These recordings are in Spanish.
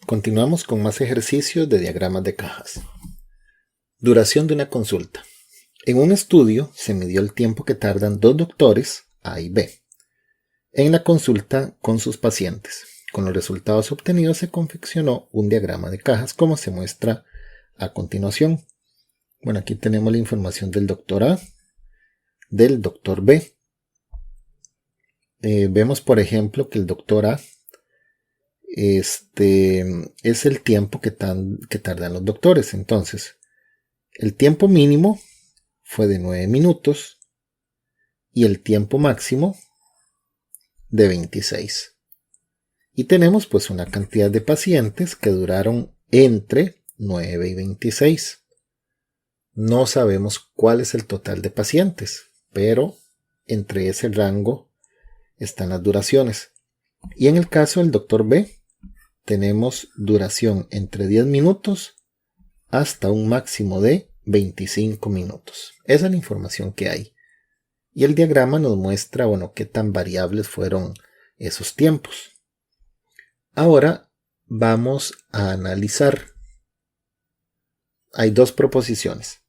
Continuamos con más ejercicios de diagramas de cajas. Duración de una consulta. En un estudio se midió el tiempo que tardan dos doctores, A y B, en la consulta con sus pacientes. Con los resultados obtenidos se confeccionó un diagrama de cajas como se muestra a continuación. Bueno, aquí tenemos la información del doctor A, del doctor B. Vemos, por ejemplo, que el doctor A es el tiempo que tardan los doctores. Entonces, el tiempo mínimo fue de 9 minutos y el tiempo máximo de 26. Y tenemos pues una cantidad de pacientes que duraron entre 9 y 26. No sabemos cuál es el total de pacientes, pero entre ese rango están las duraciones. Y en el caso del doctor B, tenemos duración entre 10 minutos hasta un máximo de 25 minutos. Esa es la información que hay. Y el diagrama nos muestra, qué tan variables fueron esos tiempos. Ahora vamos a analizar. Hay dos proposiciones.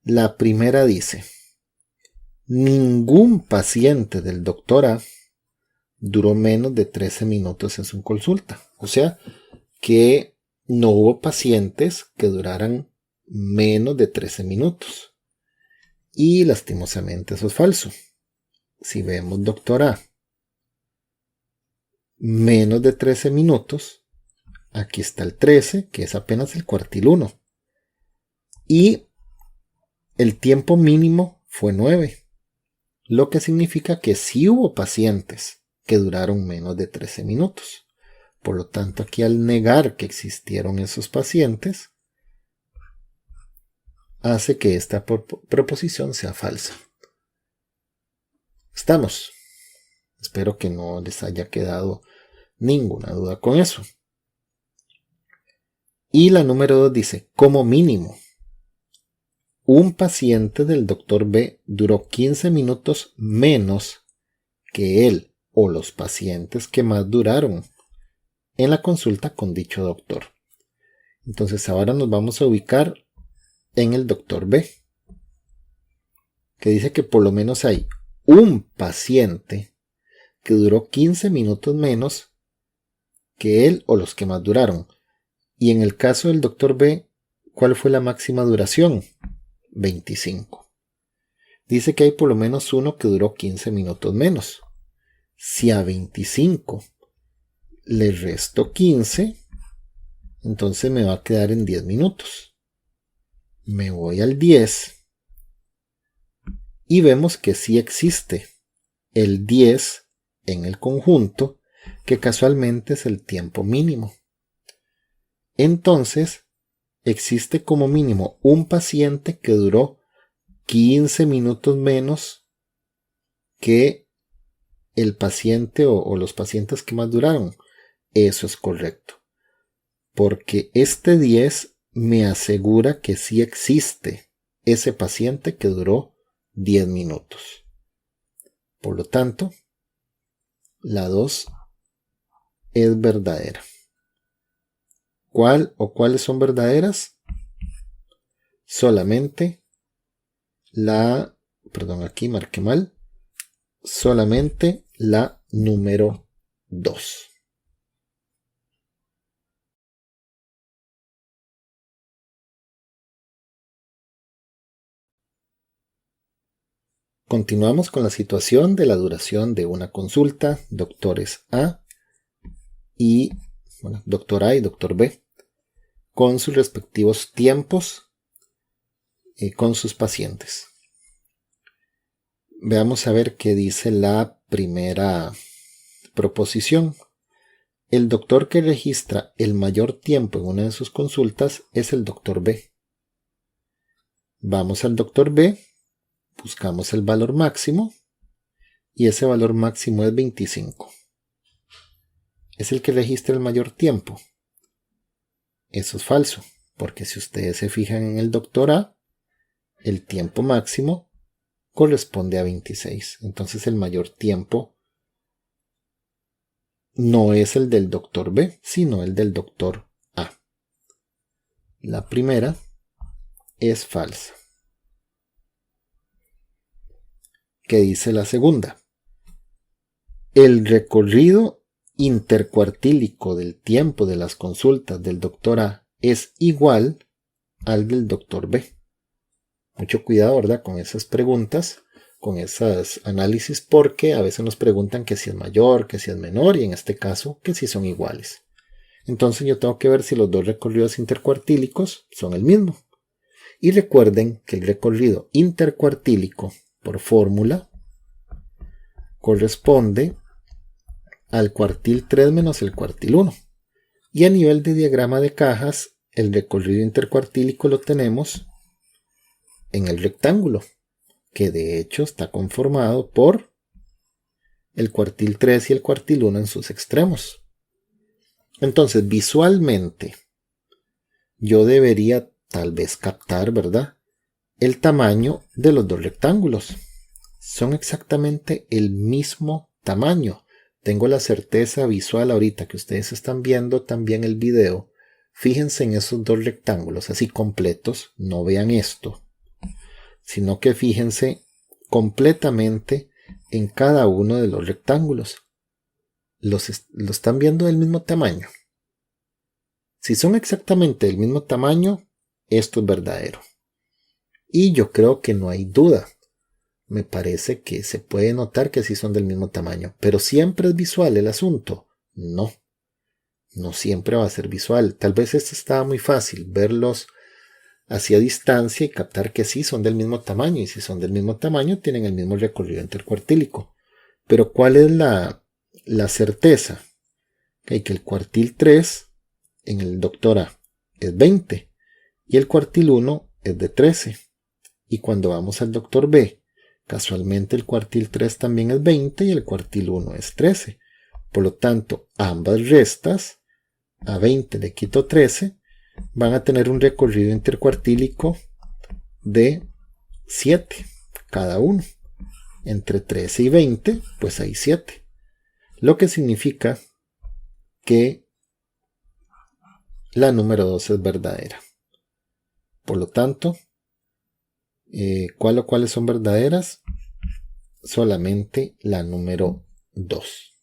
La primera dice: ningún paciente del doctor A duró menos de 13 minutos en su consulta. O sea, que no hubo pacientes que duraran menos de 13 minutos. Y lastimosamente eso es falso. Si vemos doctor A, menos de 13 minutos, aquí está el 13, que es apenas el cuartil 1. Y el tiempo mínimo fue 9, lo que significa que sí hubo pacientes que duraron menos de 13 minutos. Por lo tanto, aquí al negar que existieron esos pacientes, hace que esta proposición sea falsa. ¿Estamos? Espero que no les haya quedado ninguna duda con eso. Y la número 2 dice: como mínimo, un paciente del doctor B duró 15 minutos menos que él o los pacientes que más duraron en la consulta con dicho doctor. Entonces ahora nos vamos a ubicar en el doctor B, que dice que por lo menos hay un paciente que duró 15 minutos menos que él o los que más duraron. Y en el caso del doctor B, ¿cuál fue la máxima duración? 25. Dice que hay por lo menos uno que duró 15 minutos menos. Si a 25 le resto 15, entonces me va a quedar en 10 minutos. Me voy al 10 y vemos que sí existe el 10 en el conjunto, que casualmente es el tiempo mínimo. Entonces, existe como mínimo un paciente que duró 15 minutos menos que el paciente o los pacientes que más duraron. Eso es correcto, porque este 10 me asegura que sí existe ese paciente que duró 10 minutos. Por lo tanto, la 2 es verdadera. ¿Cuál o cuáles son verdaderas? Solamente aquí marqué mal. Solamente la número 2. Continuamos con la situación de la duración de una consulta, doctores A y doctor A y doctor B, con sus respectivos tiempos con sus pacientes. Veamos a ver qué dice la primera proposición. El doctor que registra el mayor tiempo en una de sus consultas es el doctor B. Vamos al doctor B, buscamos el valor máximo y ese valor máximo es 25. ¿Es el que registra el mayor tiempo? Eso es falso, porque si ustedes se fijan en el doctor A, el tiempo máximo corresponde a 26. Entonces el mayor tiempo no es el del doctor B, sino el del doctor A. La primera es falsa. ¿Qué dice la segunda? El recorrido intercuartílico del tiempo de las consultas del doctor A es igual al del doctor B. Mucho cuidado, ¿verdad?, con esas preguntas, con esos análisis, porque a veces nos preguntan que si es mayor, que si es menor, y en este caso que si son iguales. Entonces yo tengo que ver si los dos recorridos intercuartílicos son el mismo. Y recuerden que el recorrido intercuartílico por fórmula corresponde al cuartil 3 menos el cuartil 1. Y a nivel de diagrama de cajas, el recorrido intercuartílico lo tenemos en el rectángulo, que de hecho está conformado por el cuartil 3 y el cuartil 1 en sus extremos. Entonces, visualmente, yo debería tal vez captar, ¿verdad?, el tamaño de los dos rectángulos. Son exactamente el mismo tamaño. Tengo la certeza visual ahorita que ustedes están viendo también el video. Fíjense en esos dos rectángulos así completos. No vean esto, sino que fíjense completamente en cada uno de los rectángulos. Los están viendo del mismo tamaño. Si son exactamente del mismo tamaño, esto es verdadero. Y yo creo que no hay duda. Me parece que se puede notar que sí son del mismo tamaño. Pero ¿siempre es visual el asunto? No. No siempre va a ser visual. Tal vez esto estaba muy fácil, verlos hacia distancia y captar que sí son del mismo tamaño. Y si son del mismo tamaño, tienen el mismo recorrido intercuartílico. Pero ¿cuál es la certeza? Que el cuartil 3 en el doctor A es 20 y el cuartil 1 es de 13. Y cuando vamos al doctor B, casualmente el cuartil 3 también es 20 y el cuartil 1 es 13. Por lo tanto, ambas restas, a 20 le quito 13, van a tener un recorrido intercuartílico de 7 cada uno. Entre 13 y 20, pues hay 7. Lo que significa que la número 2 es verdadera. Por lo tanto, ¿cuáles son verdaderas? Solamente la número 2.